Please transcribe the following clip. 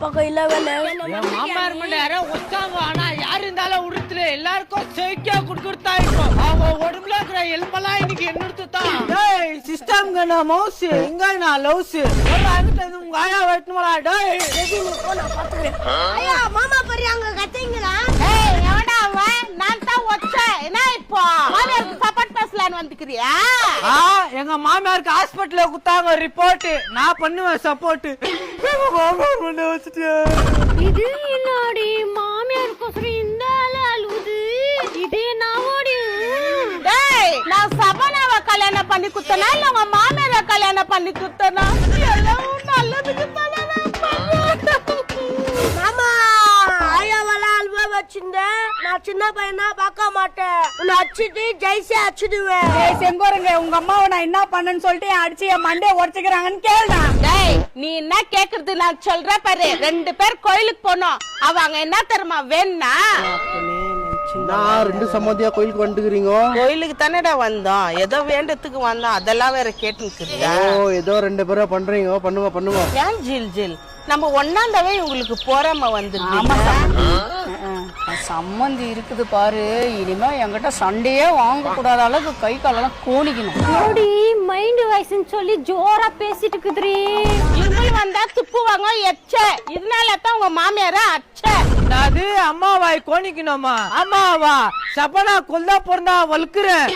பக்கம் இல்ல வேலை என் மாமனார் மட்டும் யாரோ ஒத்தாங்க. ஆனா யாரு இருந்தாலும் உடுத்துல எல்லாருக்கும் செவிக்கா குடுக்குறதா இருக்கும். அவங்க உடம்புல இருக்கிற எலும்பெல்லாம் இன்னைக்கு என்னெடுத்து தான். டேய் சிஸ்டம் கண்ணா மவுஸ் இங்க நான் லவ்ஸ் உங்க ஆயா வெட்டணுமா? டேய் நான் பாத்துக்கிறேன். ஐயா மாமா பெரியாங்க கத்திங்களா? ஏய் எவடா அவன்? நான் தான் ஒச்சேன். என்ன இப்போ மாமியாருக்கு சப்போர்ட் பேசலான்னு வந்துக்கிறியா? எங்க மாமியாருக்கு ஹாஸ்பிட்டல்ல குத்தாங்க ரிப்போர்ட். நான் பண்ணுவேன் சப்போர்ட். மாமியார் பண்ண வச்சுட்டேன். இது என்னடி மாமியாருக்கோசரம் இந்த அழுவுது. இதே நாவோடி. டேய் நான் சபனாவை கல்யாணம் பண்ணி குத்தனா இல்ல உங்க மாமியாரை கல்யாணம் பண்ணி குத்தனா? எல்லாம் நல்லதுக்கு தானே மாமா ஆயாவெல்லாம் அல்வா வச்சிருந்தேன். நான் சின்ன பையனா பார்க்க மாட்டேன். உன்னை அடிச்சுட்டு ஜெயிச்சு அடிச்சுடுவேன். செங்கோருங்க உங்க அம்மாவை நான் என்ன பண்ணேன்னு சொல்லிட்டு அடிச்சு என் மண்டையை உடச்சுக்கிறாங்கன்னு கேளுடா. டேய் நீ என்ன கேக்குறது நான் சொல்றேன் பாரு. 2 பேர் கோயிலுக்கு போனோம். அவங்க என்ன தெரியுமா வேணா? நான் 2 சம்மதியா கோயிலுக்கு வந்துக்கிறீங்க. கோயிலுக்கு தானேடா வந்தோம். ஏதோ வேண்டத்துக்கு வந்தோம். அதெல்லாம் வேற கேட்டுக்கிறியா? ஓ ஏதோ 2 பேரா பண்றீங்க. பண்ணுங்க. ஏன் ஜில் நம்ம ஒன்னாந்தவே உங்களுக்கு போறாம வந்துருக்கு. சம்மந்தி இருக்குது பாரு. இனிமே என்கிட்ட சண்டையே வாங்க கூடாத அளவுக்கு கை காலெல்லாம் கோணிக்கணும். ஓடி மைண்ட் வாய்ஸ்ன்னு சொல்லி ஜோரா பேசிட்டு இருக்குதுரி. இருமல் வந்தா துப்புவாங்க எச்ச. இதனால தான் உங்க மாமியார அச்ச. அது அம்மாவாய் கோணிக்கணுமா? அம்மாவா சப்பனா கொல்ல பிறந்தா வலுக்குறேன்.